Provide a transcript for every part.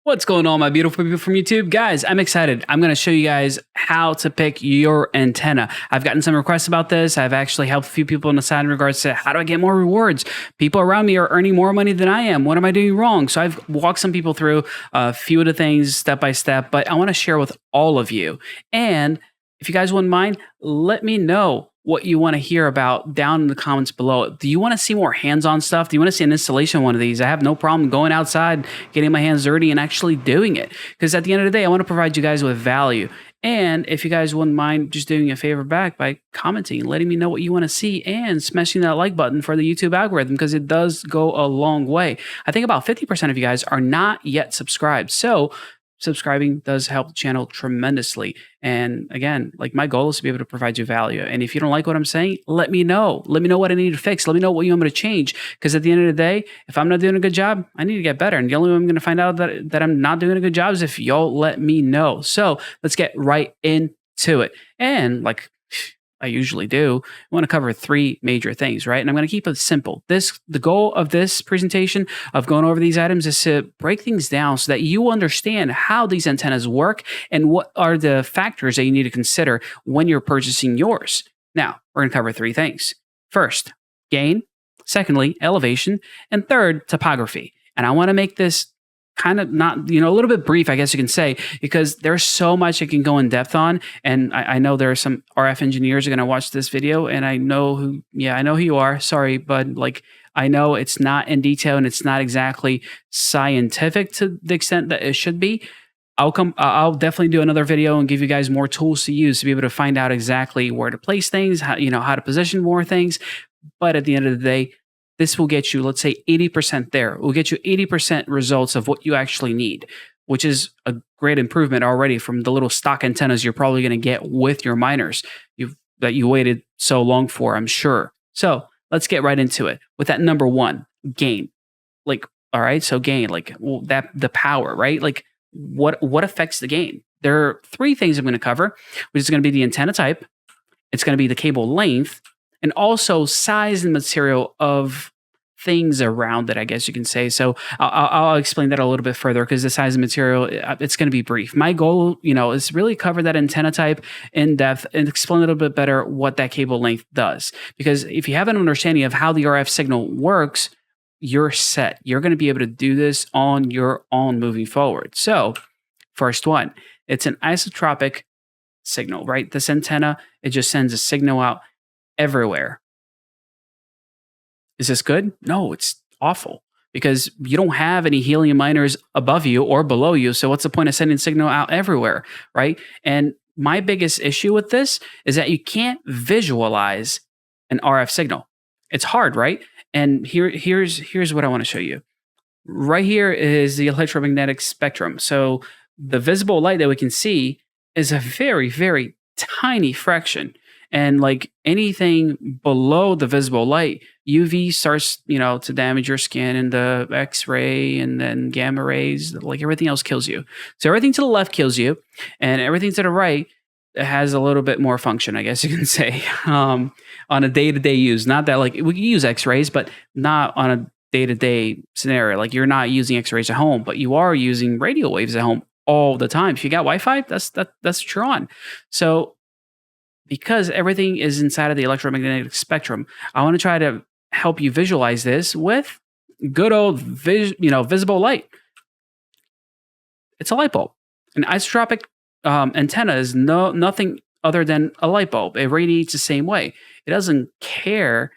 What's going on, my beautiful people from YouTube? Guys, I'm excited. I'm going to show you guys how to pick your antenna. I've gotten some requests about this. I've actually helped a few people on the side in regards to how do I get more rewards? People around me are earning more money than I am. What am I doing wrong? So I've walked some people through a few of the things step by step, but I want to share with all of you. And if you guys wouldn't mind, let me know what you want to hear about down in the comments below. Do you want to see more hands-on stuff? Do you want to see an installation of one of these? I have no problem going outside, getting my hands dirty, and actually doing it. Because at the end of the day, I want to provide you guys with value. And if you guys wouldn't mind just doing a favor back by commenting, letting me know what you want to see, and smashing that like button for the YouTube algorithm, because it does go a long way. I think about 50% of you guys are not yet subscribed. So subscribing does help the channel tremendously. And again, like, my goal is to be able to provide you value. And if you don't like what I'm saying, let me know. Let me know what I need to fix. Let me know what you want me to change. Because at the end of the day, if I'm not doing a good job, I need to get better. And the only way I'm going to find out that I'm not doing a good job is if y'all let me know. So let's get right into it. And like I usually do, I want to cover three major things, right? And I'm going to keep it simple. The goal of this presentation of going over these items is to break things down so that you understand how these antennas work and what are the factors that you need to consider when you're purchasing yours. Now, we're going to cover three things. First, gain. Secondly, elevation. And third, topography. And I want to make this kind of not, a little bit brief, I guess you can say, because there's so much I can go in depth on. And I know there are some RF engineers who are going to watch this video, and I know who you are. Sorry, but like, I know it's not in detail and it's not exactly scientific to the extent that it should be. I'll definitely do another video and give you guys more tools to use to be able to find out exactly where to place things, how to position more things. But at the end of the day, this will get you, let's say, 80% there. It will get you 80% results of what you actually need, which is a great improvement already from the little stock antennas you're probably going to get with your miners that you waited so long for, I'm sure. So let's get right into it with that number one, gain. Like, all right, so gain, like, well, that the power, right? Like, what affects the gain? There are three things I'm going to cover, which is going to be the antenna type, it's going to be the cable length, and also size and material of things around it, I guess you can say. So I'll explain that a little bit further, because the size and material, it's going to be brief. My goal, is really cover that antenna type in depth and explain a little bit better what that cable length does. Because if you have an understanding of how the RF signal works, you're set. You're going to be able to do this on your own moving forward. So first one, it's an isotropic signal, right? This antenna, it just sends a signal out everywhere. Is this good? No, it's awful, because you don't have any helium miners above you or below you. So what's the point of sending signal out everywhere, right? And my biggest issue with this is that you can't visualize an RF signal. It's hard, right? And here's what I want to show you. Right here is the electromagnetic spectrum. So the visible light that we can see is a very, very tiny fraction. And like anything below the visible light, UV starts, to damage your skin, and the X-ray and then gamma rays, like everything else kills you. So everything to the left kills you, and everything to the right has a little bit more function, I guess you can say, on a day-to-day use. Not that, like, we can use X-rays, but not on a day-to-day scenario. Like, you're not using X-rays at home, but you are using radio waves at home all the time. If you got Wi-Fi, that's what you're on. So because everything is inside of the electromagnetic spectrum, I want to try to help you visualize this with good old visible light. It's a light bulb. An isotropic antenna is nothing other than a light bulb. It radiates the same way. It doesn't care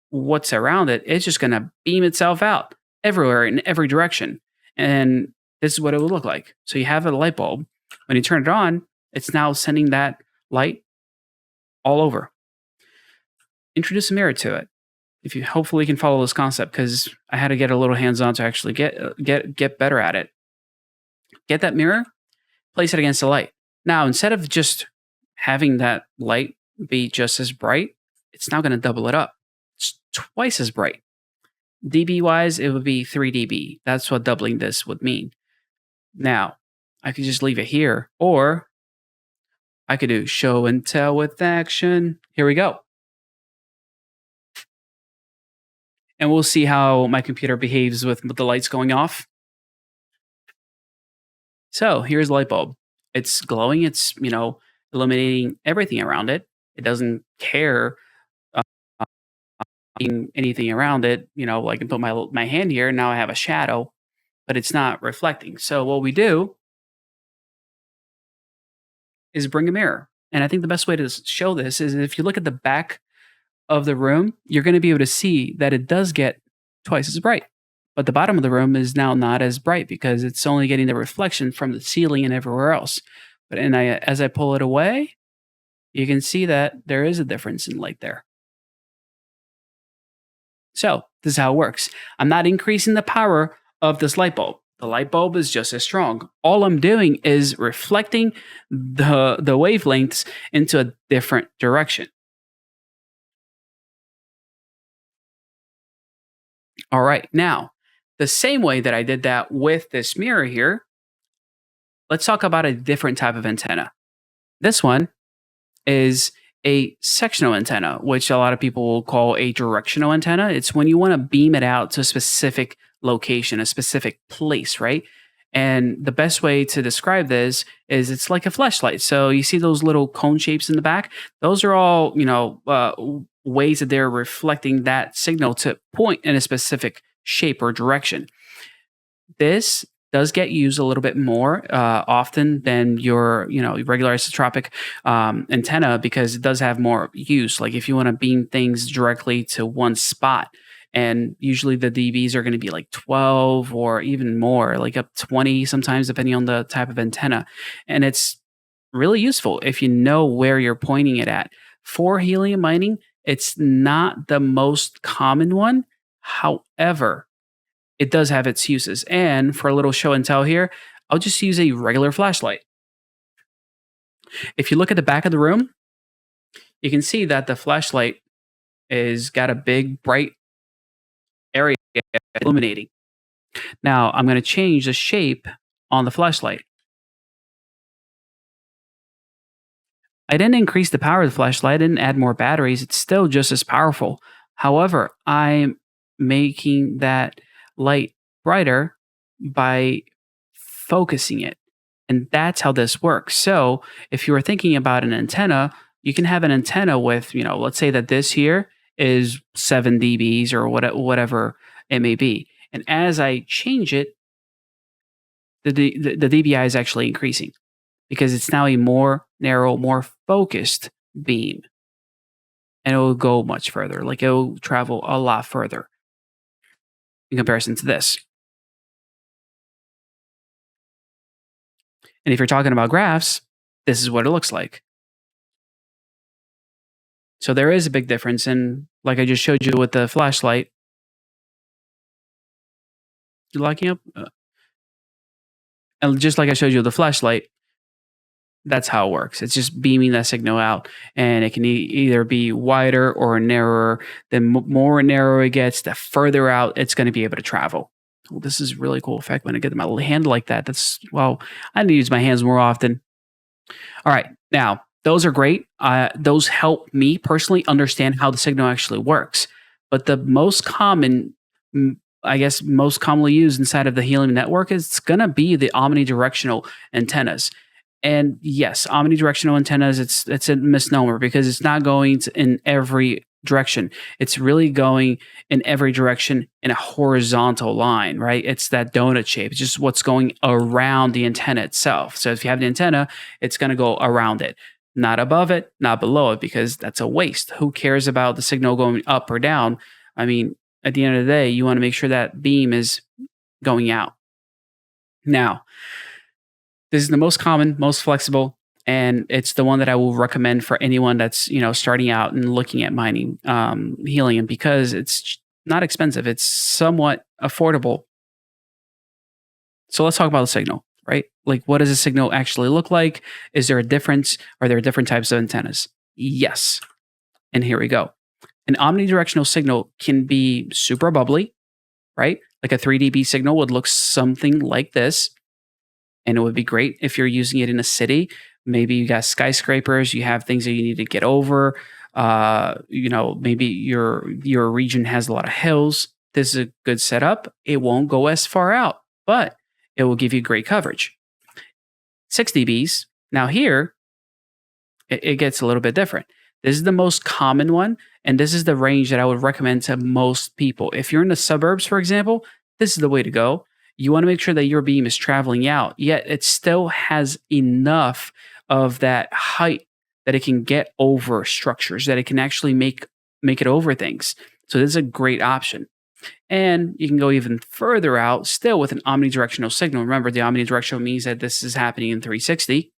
what's around it. It's just going to beam itself out everywhere in every direction. And this is what it would look like. So you have a light bulb. When you turn it on, it's now sending that light all over. Introduce a mirror to it. If you hopefully can follow this concept, because I had to get a little hands-on to actually get better at it. Get that mirror, place it against the light. Now, instead of just having that light be just as bright, it's now going to double it up. It's twice as bright. dB-wise, it would be 3 dB. That's what doubling this would mean. Now, I could just leave it here, or I could do show and tell with action. Here we go. And we'll see how my computer behaves with the lights going off. So here's the light bulb. It's glowing. It's, illuminating everything around it. It doesn't care uh, anything around it. Like I can put my hand here and now I have a shadow, but it's not reflecting. So what we do is bring a mirror. And I think the best way to show this is if you look at the back of the room, you're going to be able to see that it does get twice as bright. But the bottom of the room is now not as bright because it's only getting the reflection from the ceiling and everywhere else. But as I pull it away, you can see that there is a difference in light there. So this is how it works. I'm not increasing the power of this light bulb. The light bulb is just as strong. All I'm doing is reflecting the wavelengths into a different direction. All right, now, the same way that I did that with this mirror here, let's talk about a different type of antenna. This one is a sectional antenna, which a lot of people will call a directional antenna. It's when you want to beam it out to a specific location, a specific place, right? And the best way to describe this is it's like a flashlight. So you see those little cone shapes in the back? Those are all, ways that they're reflecting that signal to point in a specific shape or direction. This does get used a little bit more often than your regular isotropic antenna because it does have more use. Like if you want to beam things directly to one spot, and usually the dBs are going to be like 12 or even more, like up 20 sometimes, depending on the type of antenna. And it's really useful if you know where you're pointing it at. For helium mining, it's not the most common one. However, it does have its uses. And for a little show and tell here, I'll just use a regular flashlight. If you look at the back of the room, you can see that the flashlight is got a big bright area illuminating. Now I'm going to change the shape on the flashlight. I didn't increase the power of the flashlight, I didn't add more batteries. It's still just as powerful. However, I'm making that light brighter by focusing it. And that's how this works. So if you were thinking about an antenna, you can have an antenna with, let's say that this here is 7 dBs or whatever it may be. And as I change it, the dBi is actually increasing because it's now a more narrow, more focused beam. And it will go much further. Like it will travel a lot further in comparison to this. And if you're talking about graphs, this is what it looks like. So there is a big difference. And like I just showed you with the flashlight, you locking up? And just like I showed you with the flashlight, that's how it works. It's just beaming that signal out, and it can either be wider or narrower. The more narrow it gets, the further out it's going to be able to travel. Well, this is really cool effect when I get my hand like that. I need to use my hands more often. All right, now those are great. Those help me personally understand how the signal actually works. But the most common, most commonly used inside of the Helium network is going to be the omnidirectional antennas. And yes, omnidirectional antennas, it's a misnomer because it's not going in every direction. It's really going in every direction in a horizontal line, right? It's that donut shape. It's just what's going around the antenna itself. So if you have the antenna, it's going to go around it, not above it, not below it, because that's a waste. Who cares about the signal going up or down? I mean, at the end of the day, you want to make sure that beam is going out. Now, this is the most common, most flexible, and it's the one that I will recommend for anyone that's starting out and looking at mining helium because it's not expensive. It's somewhat affordable. So let's talk about the signal, right? Like, what does a signal actually look like? Is there a difference? Are there different types of antennas? Yes. And here we go. An omnidirectional signal can be super bubbly, right? Like a 3 dB signal would look something like this. And it would be great if you're using it in a city. Maybe you got skyscrapers, you have things that you need to get over. Maybe your region has a lot of hills. This is a good setup. It won't go as far out, but it will give you great coverage. 6 dBs. Now here, it gets a little bit different. This is the most common one, and this is the range that I would recommend to most people. If you're in the suburbs, for example, this is the way to go. You want to make sure that your beam is traveling out, yet it still has enough of that height that it can get over structures, that it can actually make it over things. So this is a great option. And you can go even further out still with an omnidirectional signal. Remember, the omnidirectional means that this is happening in 360.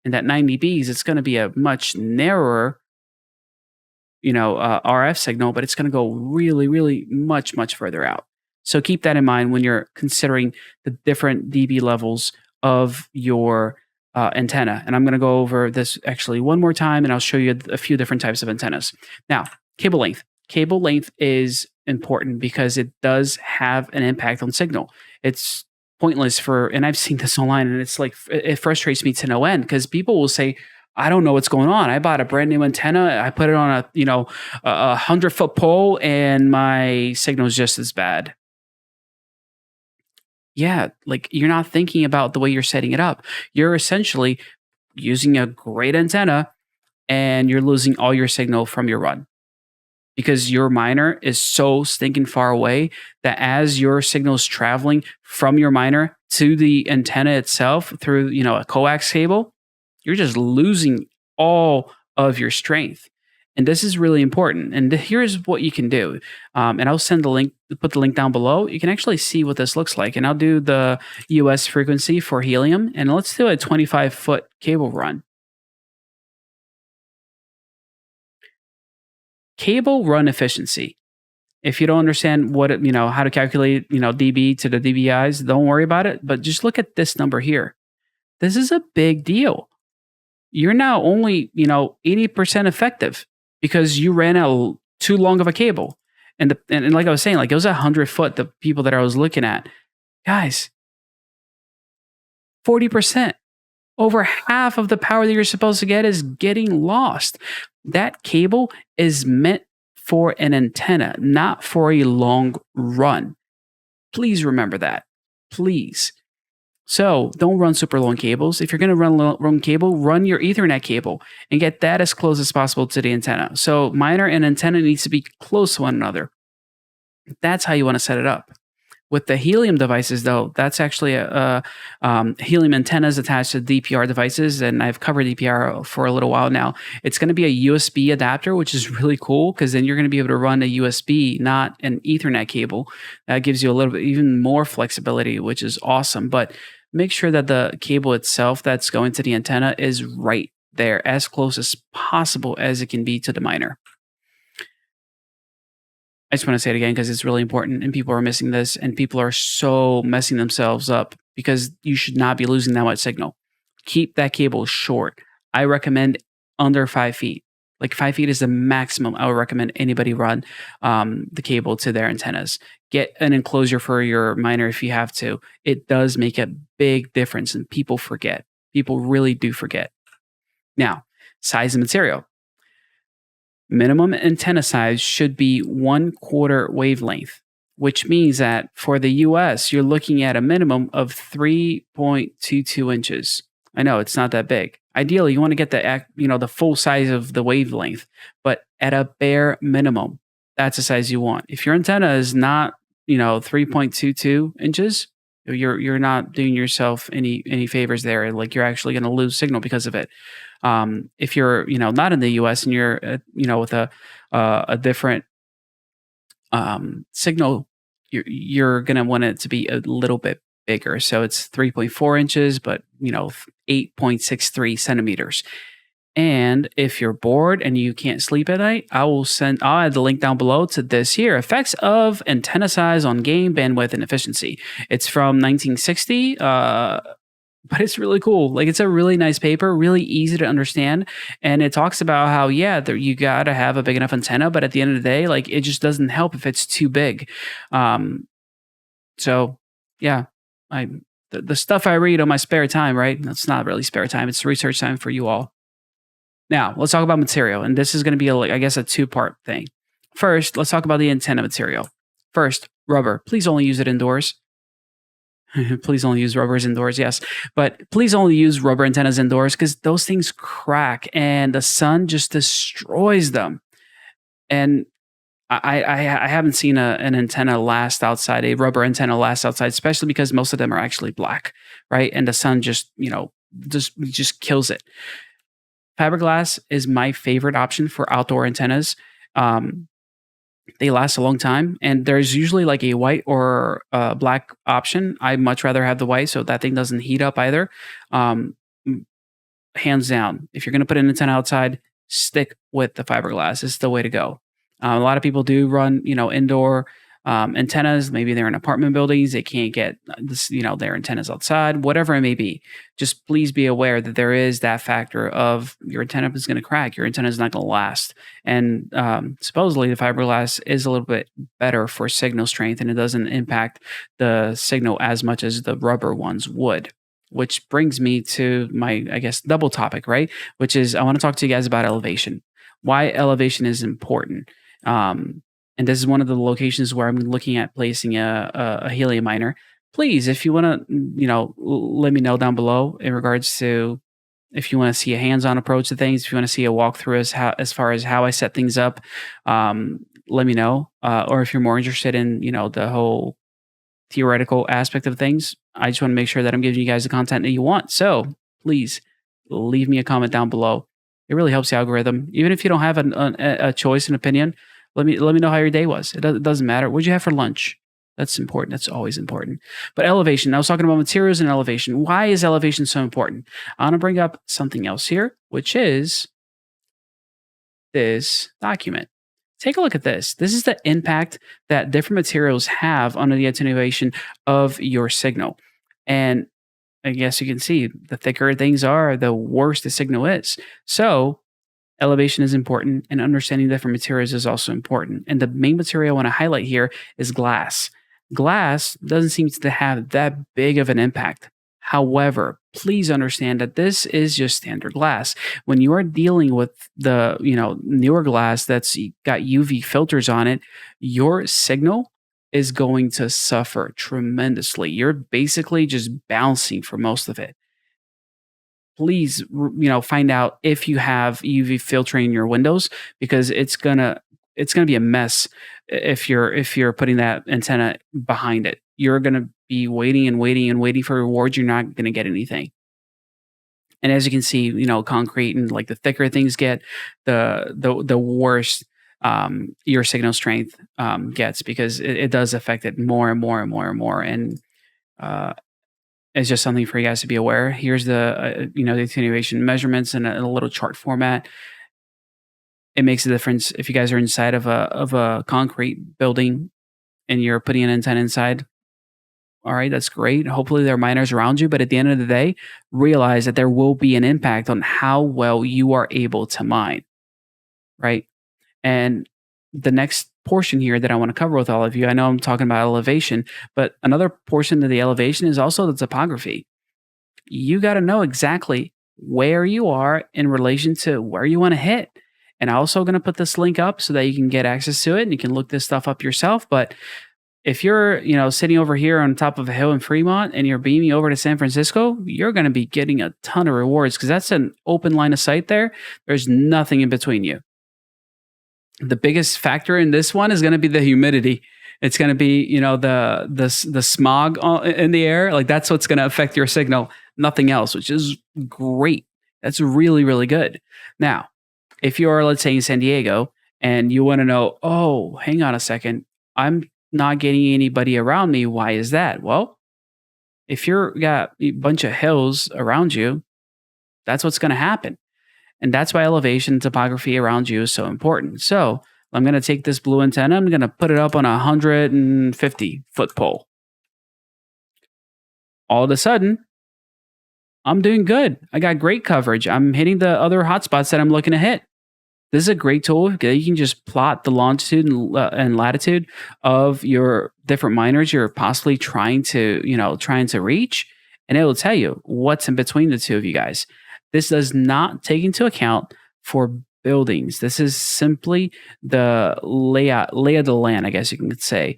And at 9 dBs, it's going to be a much narrower, RF signal, but it's going to go really, really much, much further out. So keep that in mind when you're considering the different dB levels of your antenna. And I'm going to go over this actually one more time, and I'll show you a few different types of antennas. Now, cable length. Cable length is important because it does have an impact on signal. It's pointless and I've seen this online, and it's like, it frustrates me to no end because people will say, I don't know what's going on. I bought a brand new antenna. I put it on a 100-foot pole, and my signal is just as bad. Yeah, like you're not thinking about the way you're setting it up. You're essentially using a great antenna, and you're losing all your signal from your run because your miner is so stinking far away that as your signal is traveling from your miner to the antenna itself through a coax cable, you're just losing all of your strength. And this is really important. And here's what you can do. And I'll send the link, put the link down below. You can actually see what this looks like. And I'll do the US frequency for Helium. And let's do a 25-foot cable run. Cable run efficiency. If you don't understand how to calculate, dB to the dBis, don't worry about it. But just look at this number here. This is a big deal. You're now only, 80% effective because you ran out too long of a cable. And like I was saying, like it was 100-foot, the people that I was looking at. Guys, 40%. Over half of the power that you're supposed to get is getting lost. That cable is meant for an antenna, not for a long run. Please remember that. Please. So don't run super long cables. If you're going to run a long cable, run your Ethernet cable and get that as close as possible to the antenna. So miner and antenna needs to be close to one another. That's how you want to set it up. With the Helium devices, though, that's actually Helium antennas attached to DPR devices, and I've covered DPR for a little while now. It's going to be a USB adapter, which is really cool because then you're going to be able to run a USB, not an Ethernet cable. That gives you a little bit even more flexibility, which is awesome. But make sure that the cable itself that's going to the antenna is right there, as close as possible as it can be to the miner. I just want to say it again because it's really important and people are missing this, and people are so messing themselves up because you should not be losing that much signal. Keep that cable short. I recommend under 5 feet. Like 5 feet is the maximum I would recommend anybody run the cable to their antennas. Get an enclosure for your miner if you have to. It does make a big difference, and people forget. People really do forget. Now, size and material. Minimum antenna size should be 1/4 wavelength, which means that for the US, you're looking at a minimum of 3.22 inches. I know it's not that big. Ideally, you want to get the full size of the wavelength, but at a bare minimum, that's the size you want. If your antenna is not, 3.22 inches, you're not doing yourself any favors there. Like you're actually going to lose signal because of it. If you're not in the US and you're with a different signal, you're going to want it to be a little bit bigger. So it's 3.4 inches, but 8.63 centimeters. And if you're bored and you can't sleep at night, I'll add the link down below to this here, Effects of Antenna Size on Gain, Bandwidth, and Efficiency. It's from 1960, but it's really cool. Like, it's a really nice paper, really easy to understand. And it talks about how, you got to have a big enough antenna, but at the end of the day, like, it just doesn't help if it's too big. So yeah, the stuff I read on my spare time, right? That's not really spare time. It's research time for you all. Now, let's talk about material. And this is going to be, a two-part thing. First, let's talk about the antenna material. First, rubber. Please only use it indoors. Please only use rubbers indoors, yes. But please only use rubber antennas indoors because those things crack and the sun just destroys them. And I haven't seen an antenna last outside, a rubber antenna last outside, especially because most of them are actually black, right? And the sun just, just kills it. Fiberglass is my favorite option for outdoor antennas. Um, they last a long time, and there's usually like a white or black option. I much rather have the white so that thing doesn't heat up either. Um, Hands down, if you're going to put an antenna outside, stick with the fiberglass. It's the way to go. A lot of people do run, indoor antennas. Maybe they're in apartment buildings. They can't get this, their antennas outside, whatever it may be. Just please be aware that there is that factor of your antenna is going to crack. Your antenna is not going to last. And supposedly the fiberglass is a little bit better for signal strength, and it doesn't impact the signal as much as the rubber ones would. Which brings me to my, I guess, double topic, right? Which is I want to talk to you guys about elevation. Why elevation is important. And this is one of the locations where I'm looking at placing a Helium Miner. Please, if you want to, let me know down below in regards to if you want to see a hands-on approach to things, if you want to see a walkthrough as far as how I set things up, let me know. Or if you're more interested in, the whole theoretical aspect of things, I just want to make sure that I'm giving you guys the content that you want. So please leave me a comment down below. It really helps the algorithm. Even if you don't have a choice and opinion, let me know how your day was. It doesn't matter. What'd you have for lunch? That's important. That's always important. But elevation, I was talking about materials and elevation. Why is elevation so important? I want to bring up something else here, which is this document. Take a look at this. This is the impact that different materials have on the attenuation of your signal. And I guess you can see the thicker things are, the worse the signal is. So elevation is important, and understanding different materials is also important. And the main material I want to highlight here is glass. Glass doesn't seem to have that big of an impact. However, please understand that this is just standard glass. When you are dealing with the newer glass that's got UV filters on it, your signal is going to suffer tremendously. You're basically just bouncing for most of it. Please, find out if you have UV filtering in your windows, because it's gonna be a mess if you're putting that antenna behind it. You're gonna be waiting and waiting and waiting for rewards. You're not gonna get anything. And as you can see, concrete and like the thicker things get, the worse your signal strength gets, because it does affect it more and more and more and more. And it's just something for you guys to be aware. Here's the the attenuation measurements in a little chart format. It makes a difference if you guys are inside of a concrete building and you're putting an antenna inside. All right, that's great. Hopefully there are miners around you, but at the end of the day, realize that there will be an impact on how well you are able to mine, right? And the next portion here that I want to cover with all of you, I know I'm talking about elevation, but another portion of the elevation is also the topography. You got to know exactly where you are in relation to where you want to hit. And I'm also going to put this link up so that you can get access to it and you can look this stuff up yourself. But if you're, sitting over here on top of a hill in Fremont and you're beaming over to San Francisco, you're going to be getting a ton of rewards, because that's an open line of sight there. There's nothing in between you. The biggest factor in this one is going to be the humidity. It's going to be, the smog in the air. Like, that's what's going to affect your signal, nothing else, which is great. That's really, really good. Now, if you're, let's say, in San Diego and you want to know, oh, hang on a second, I'm not getting anybody around me. Why is that? Well, if you're got a bunch of hills around you, that's what's going to happen. And that's why elevation topography around you is so important. So I'm going to take this blue antenna, I'm going to put it up on a 150-foot pole. All of a sudden, I'm doing good. I got great coverage. I'm hitting the other hotspots that I'm looking to hit. This is a great tool. You can just plot the longitude and latitude of your different miners you're possibly trying to reach, and it will tell you what's in between the two of you guys. This does not take into account for buildings. This is simply the lay of the land, I guess you can say.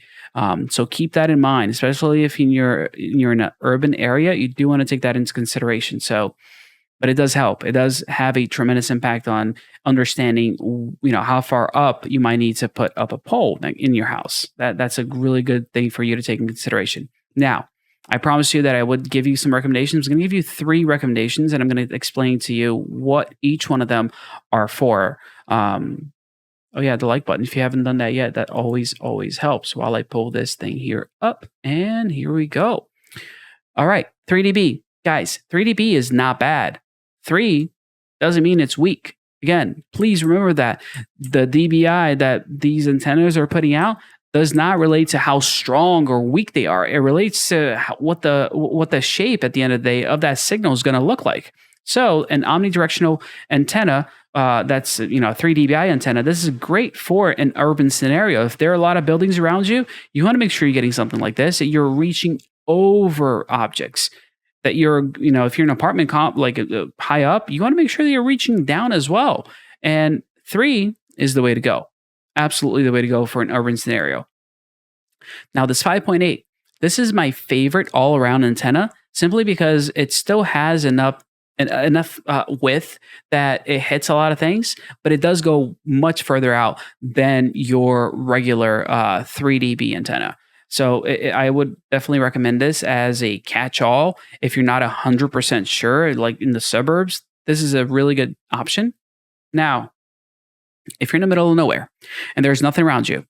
So keep that in mind, especially if you're in an urban area. You do want to take that into consideration. So, but it does help. It does have a tremendous impact on understanding, how far up you might need to put up a pole in your house. That's a really good thing for you to take in consideration. Now, I promised you that I would give you some recommendations. I'm going to give you 3 recommendations, and I'm going to explain to you what each one of them are for. Oh yeah, the like button. If you haven't done that yet, that always helps. While I pull this thing here up, and here we go. All right, 3dB. Guys, 3dB is not bad. 3 doesn't mean it's weak. Again, please remember that the dBi that these antennas are putting out does not relate to how strong or weak they are. It relates to what the shape at the end of the day of that signal is going to look like. So an omnidirectional antenna, that's a 3 dBi antenna. This is great for an urban scenario. If there are a lot of buildings around you, you want to make sure you're getting something like this, that you're reaching over objects. That you're, if you're an apartment comp like high up, you want to make sure that you're reaching down as well. And 3 is the way to go. Absolutely the way to go for an urban scenario. Now this 5.8, this is my favorite all-around antenna simply because it still has enough width that it hits a lot of things, but it does go much further out than your regular 3 dB antenna. So I would definitely recommend this as a catch-all. If you're not 100% sure, like in the suburbs, this is a really good option. Now, if you're in the middle of nowhere and there's nothing around you,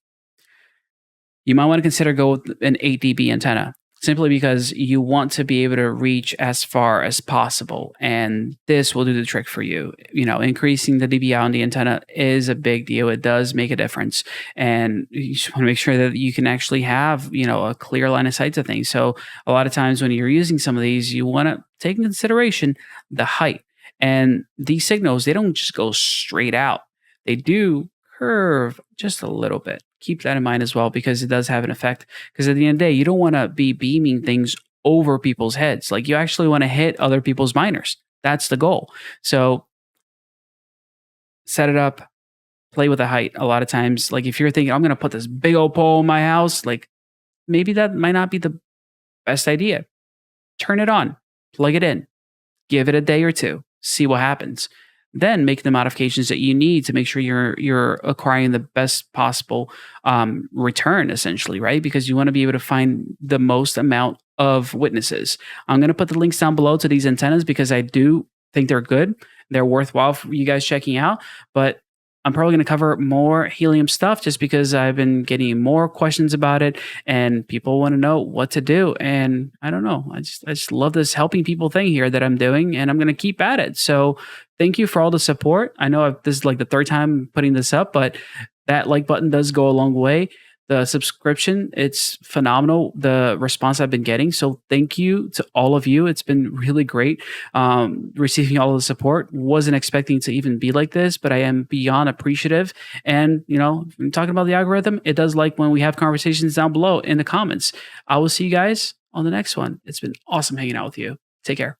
you might want to consider go with an 8 dB antenna, simply because you want to be able to reach as far as possible. And this will do the trick for you. Increasing the dBi on the antenna is a big deal. It does make a difference. And you just want to make sure that you can actually have, a clear line of sight to things. So a lot of times when you're using some of these, you want to take in consideration the height. And these signals, they don't just go straight out. They do curve just a little bit. Keep that in mind as well, because it does have an effect. Because at the end of the day, you don't want to be beaming things over people's heads. Like, you actually want to hit other people's miners. That's the goal. So set it up, play with the height. A lot of times, like if you're thinking, I'm going to put this big old pole in my house, like maybe that might not be the best idea. Turn it on, plug it in, give it a day or two, see what happens. Then make the modifications that you need to make sure you're acquiring the best possible return, essentially, right? Because you want to be able to find the most amount of witnesses. I'm going to put the links down below to these antennas because I do think they're good. They're worthwhile for you guys checking out. But I'm probably going to cover more helium stuff just because I've been getting more questions about it and people want to know what to do. And I don't know. I just love this helping people thing here that I'm doing, and I'm going to keep at it. So thank you for all the support. I know this is like the 3rd time putting this up, but that like button does go a long way. The subscription, it's phenomenal, the response I've been getting. So thank you to all of you. It's been really great receiving all of the support. Wasn't expecting to even be like this, but I am beyond appreciative. And, talking about the algorithm, it does like when we have conversations down below in the comments. I will see you guys on the next one. It's been awesome hanging out with you. Take care.